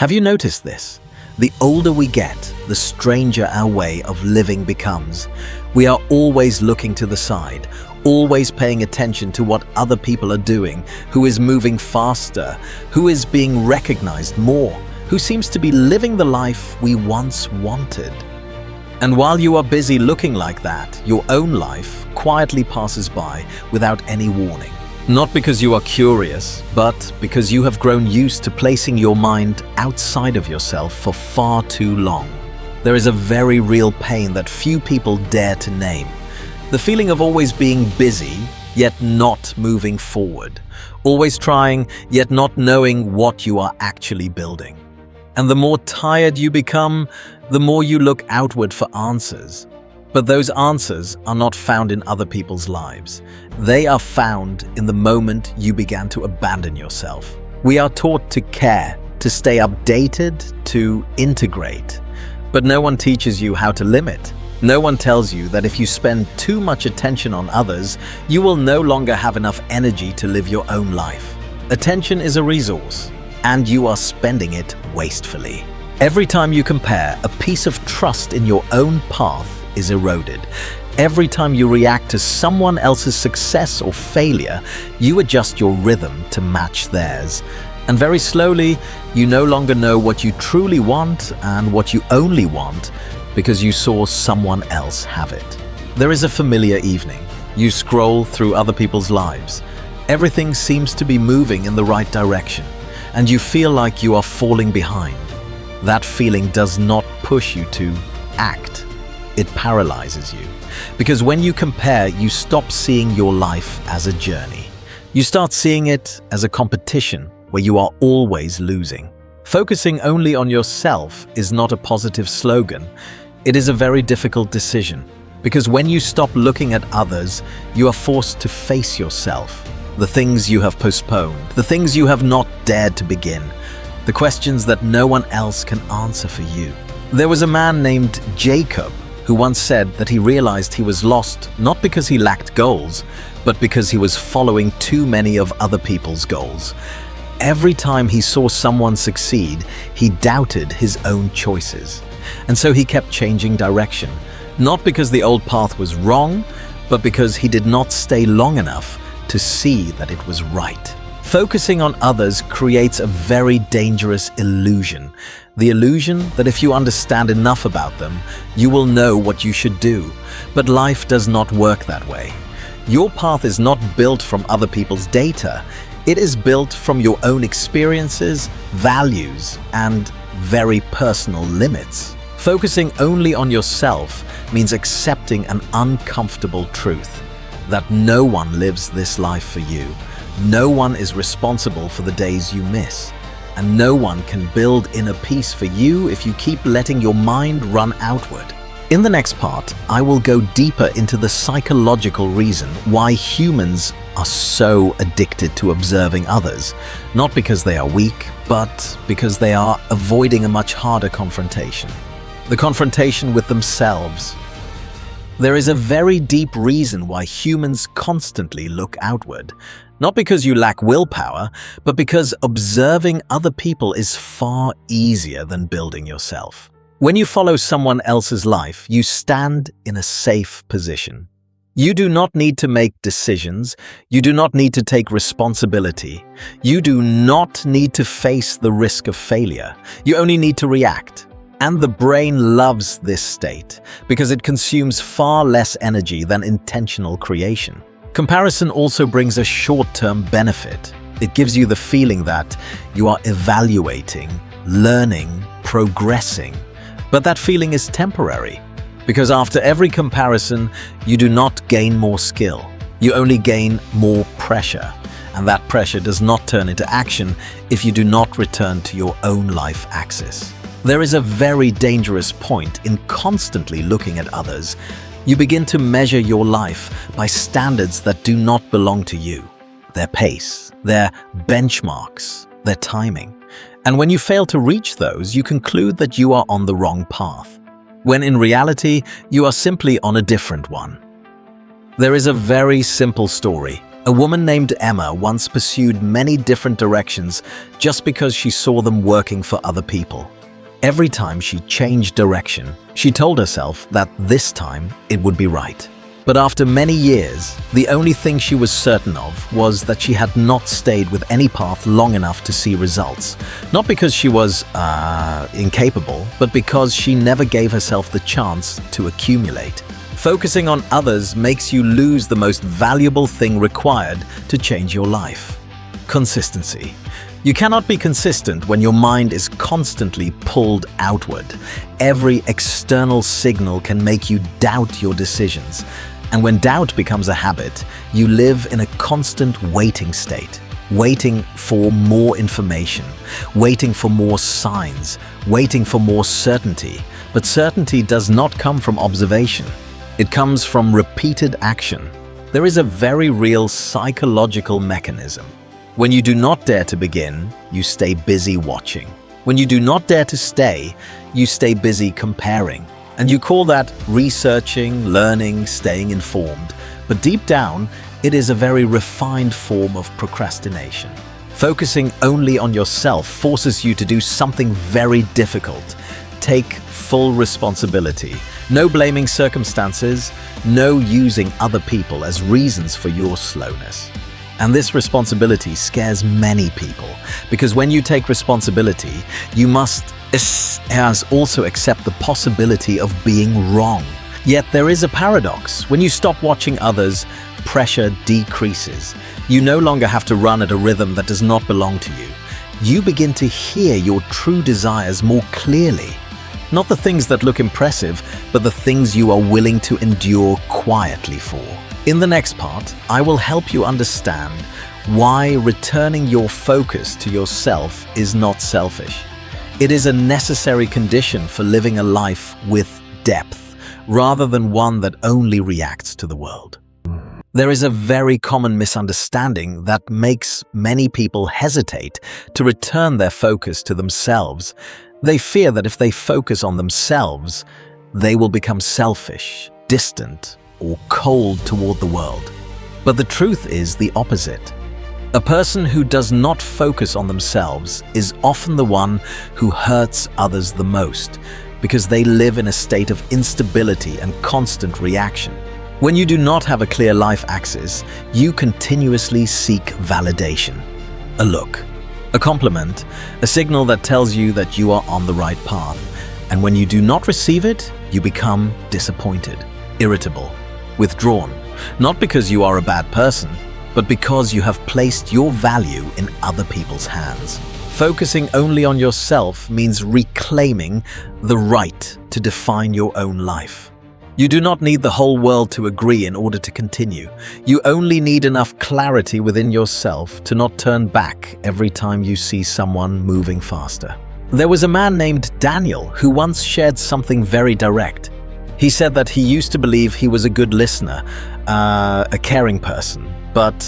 Have you noticed this? The older we get, the stranger our way of living becomes. We are always looking to the side, always paying attention to what other people are doing, who is moving faster, who is being recognized more, who seems to be living the life we once wanted. And while you are busy looking like that, your own life quietly passes by without any warning. Not because you are curious, but because you have grown used to placing your mind outside of yourself for far too long. There is a very real pain that few people dare to name. The feeling of always being busy, yet not moving forward. Always trying, yet not knowing what you are actually building. And the more tired you become, the more you look outward for answers. But those answers are not found in other people's lives. They are found in the moment you began to abandon yourself. We are taught to care, to stay updated, to integrate. But no one teaches you how to limit. No one tells you that if you spend too much attention on others, you will no longer have enough energy to live your own life. Attention is a resource, and you are spending it wastefully. Every time you compare, a piece of trust in your own path is eroded. Every time you react to someone else's success or failure, you adjust your rhythm to match theirs. And very slowly, you no longer know what you truly want and what you only want because you saw someone else have it. There is a familiar evening. You scroll through other people's lives. Everything seems to be moving in the right direction, and you feel like you are falling behind. That feeling does not push you to act. It paralyzes you. Because when you compare, you stop seeing your life as a journey. You start seeing it as a competition where you are always losing. Focusing only on yourself is not a positive slogan. It is a very difficult decision. Because when you stop looking at others, you are forced to face yourself. The things you have postponed, the things you have not dared to begin, the questions that no one else can answer for you. There was a man named Jacob who once said that he realized he was lost not because he lacked goals, but because he was following too many of other people's goals. Every time he saw someone succeed, he doubted his own choices. And so he kept changing direction, not because the old path was wrong, but because he did not stay long enough to see that it was right. Focusing on others creates a very dangerous illusion. The illusion that if you understand enough about them, you will know what you should do. But life does not work that way. Your path is not built from other people's data. It is built from your own experiences, values, and very personal limits. Focusing only on yourself means accepting an uncomfortable truth, that no one lives this life for you. No one is responsible for the days you miss, and no one can build inner peace for you if you keep letting your mind run outward. In the next part, I will go deeper into the psychological reason why humans are so addicted to observing others, not because they are weak, but because they are avoiding a much harder confrontation. The confrontation with themselves. There is a very deep reason why humans constantly look outward. Not because you lack willpower, but because observing other people is far easier than building yourself. When you follow someone else's life, you stand in a safe position. You do not need to make decisions. You do not need to take responsibility. You do not need to face the risk of failure. You only need to react. And the brain loves this state because it consumes far less energy than intentional creation. Comparison also brings a short-term benefit. It gives you the feeling that you are evaluating, learning, progressing. But that feeling is temporary, because after every comparison, you do not gain more skill. You only gain more pressure, and that pressure does not turn into action if you do not return to your own life axis. There is a very dangerous point in constantly looking at others. You begin to measure your life by standards that do not belong to you. Their pace, their benchmarks, their timing. And when you fail to reach those, you conclude that you are on the wrong path, when in reality, you are simply on a different one. There is a very simple story. A woman named Emma once pursued many different directions just because she saw them working for other people. Every time she changed direction, she told herself that this time it would be right. But after many years, the only thing she was certain of was that she had not stayed with any path long enough to see results. Not because she was, incapable, but because she never gave herself the chance to accumulate. Focusing on others makes you lose the most valuable thing required to change your life: consistency. You cannot be consistent when your mind is constantly pulled outward. Every external signal can make you doubt your decisions. And when doubt becomes a habit, you live in a constant waiting state, waiting for more information, waiting for more signs, waiting for more certainty. But certainty does not come from observation. It comes from repeated action. There is a very real psychological mechanism. When you do not dare to begin, you stay busy watching. When you do not dare to stay, you stay busy comparing. And you call that researching, learning, staying informed. But deep down, it is a very refined form of procrastination. Focusing only on yourself forces you to do something very difficult. Take full responsibility. No blaming circumstances, no using other people as reasons for your slowness. And this responsibility scares many people, because when you take responsibility, you must also accept the possibility of being wrong. Yet there is a paradox. When you stop watching others, pressure decreases. You no longer have to run at a rhythm that does not belong to you. You begin to hear your true desires more clearly. Not the things that look impressive, but the things you are willing to endure quietly for. In the next part, I will help you understand why returning your focus to yourself is not selfish. It is a necessary condition for living a life with depth, rather than one that only reacts to the world. There is a very common misunderstanding that makes many people hesitate to return their focus to themselves. They fear that if they focus on themselves, they will become selfish, distant, or cold toward the world. But the truth is the opposite. A person who does not focus on themselves is often the one who hurts others the most, because they live in a state of instability and constant reaction. When you do not have a clear life axis, you continuously seek validation. A look, a compliment, a signal that tells you that you are on the right path. And when you do not receive it, you become disappointed, irritable, withdrawn, not because you are a bad person, but because you have placed your value in other people's hands. Focusing only on yourself means reclaiming the right to define your own life. You do not need the whole world to agree in order to continue. You only need enough clarity within yourself to not turn back every time you see someone moving faster. There was a man named Daniel who once shared something very direct. He said that he used to believe he was a good listener, a caring person, but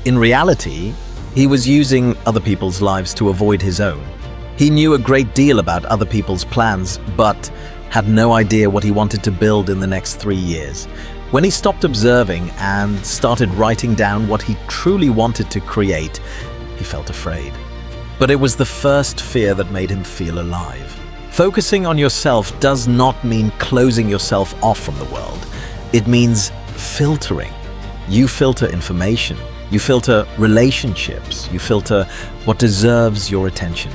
in reality, he was using other people's lives to avoid his own. He knew a great deal about other people's plans, but had no idea what he wanted to build in the next 3 years. When he stopped observing and started writing down what he truly wanted to create, he felt afraid. But it was the first fear that made him feel alive. Focusing on yourself does not mean closing yourself off from the world. It means filtering. You filter information, you filter relationships, you filter what deserves your attention.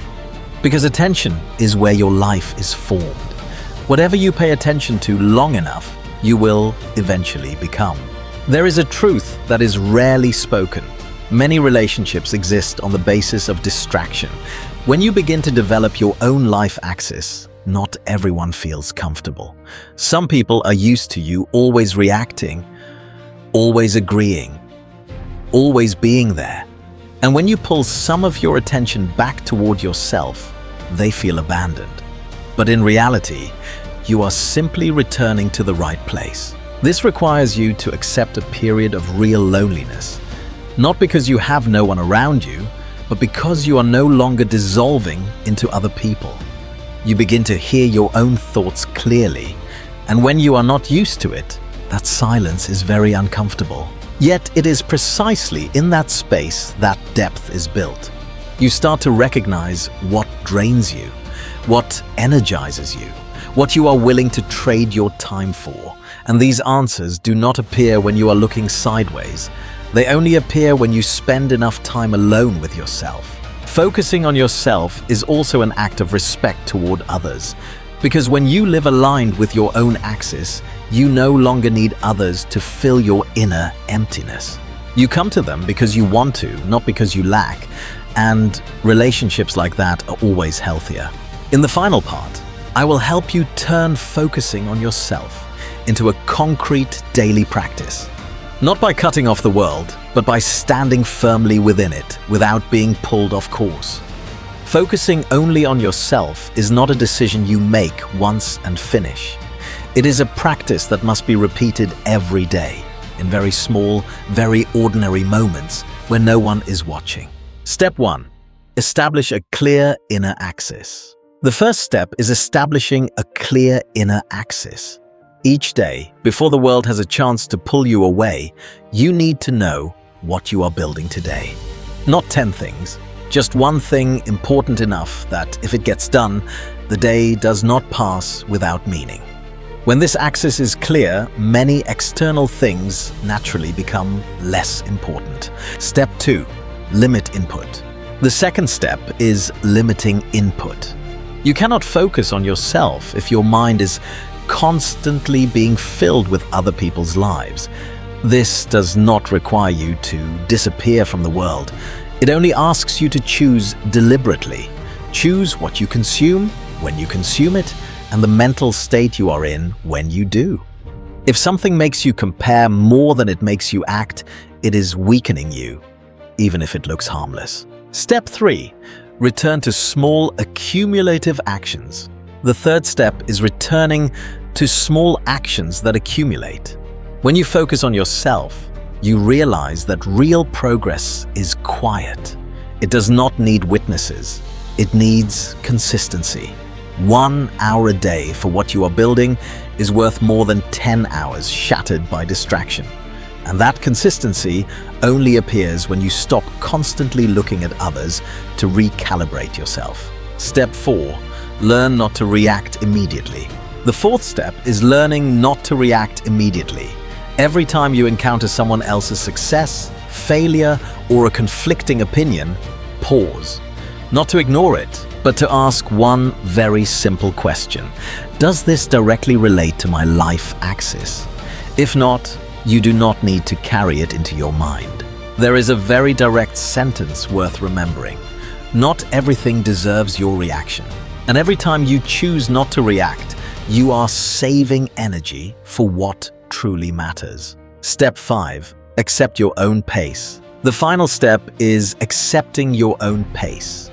Because attention is where your life is formed. Whatever you pay attention to long enough, you will eventually become. There is a truth that is rarely spoken. Many relationships exist on the basis of distraction. When you begin to develop your own life axis, not everyone feels comfortable. Some people are used to you always reacting, always agreeing, always being there. And when you pull some of your attention back toward yourself, they feel abandoned. But in reality, you are simply returning to the right place. This requires you to accept a period of real loneliness. Not because you have no one around you, but because you are no longer dissolving into other people. You begin to hear your own thoughts clearly, and when you are not used to it, that silence is very uncomfortable. Yet it is precisely in that space that depth is built. You start to recognize what drains you, what energizes you, what you are willing to trade your time for. And these answers do not appear when you are looking sideways. They only appear when you spend enough time alone with yourself. Focusing on yourself is also an act of respect toward others, because when you live aligned with your own axis, you no longer need others to fill your inner emptiness. You come to them because you want to, not because you lack, and relationships like that are always healthier. In the final part, I will help you turn focusing on yourself into a concrete daily practice. Not by cutting off the world, but by standing firmly within it without being pulled off course. Focusing only on yourself is not a decision you make once and finish. It is a practice that must be repeated every day, in very small, very ordinary moments when no one is watching. Step 1. Establish a clear inner axis. The first step is establishing a clear inner axis. Each day, before the world has a chance to pull you away, you need to know what you are building today. Not 10 things, just one thing important enough that if it gets done, the day does not pass without meaning. When this axis is clear, many external things naturally become less important. Step 2. Limit input. The second step is limiting input. You cannot focus on yourself if your mind is constantly being filled with other people's lives. This does not require you to disappear from the world. It only asks you to choose deliberately. Choose what you consume, when you consume it, and the mental state you are in when you do. If something makes you compare more than it makes you act, it is weakening you, even if it looks harmless. Step 3. Return to small accumulative actions. The third step is returning to small actions that accumulate. When you focus on yourself, you realize that real progress is quiet. It does not need witnesses. It needs consistency. 1 hour a day for what you are building is worth more than 10 hours shattered by distraction. And that consistency only appears when you stop constantly looking at others to recalibrate yourself. Step 4. Learn not to react immediately. The fourth step is learning not to react immediately. Every time you encounter someone else's success, failure, or a conflicting opinion, pause. Not to ignore it, but to ask one very simple question. Does this directly relate to my life axis? If not, you do not need to carry it into your mind. There is a very direct sentence worth remembering. Not everything deserves your reaction. And every time you choose not to react, you are saving energy for what truly matters. Step 5. Accept your own pace. The final step is accepting your own pace.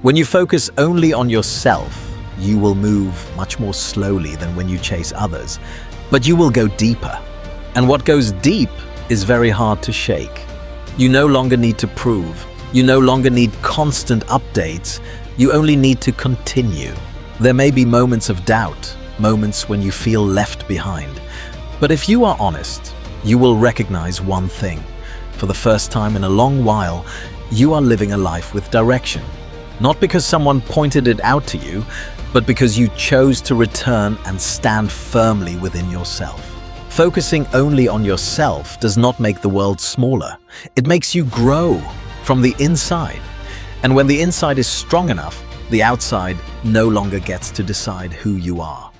When you focus only on yourself, you will move much more slowly than when you chase others, but you will go deeper. And what goes deep is very hard to shake. You no longer need to prove. You no longer need constant updates. You only need to continue. There may be moments of doubt, moments when you feel left behind. But if you are honest, you will recognize one thing. For the first time in a long while, you are living a life with direction. Not because someone pointed it out to you, but because you chose to return and stand firmly within yourself. Focusing only on yourself does not make the world smaller. It makes you grow from the inside. And when the inside is strong enough, the outside no longer gets to decide who you are.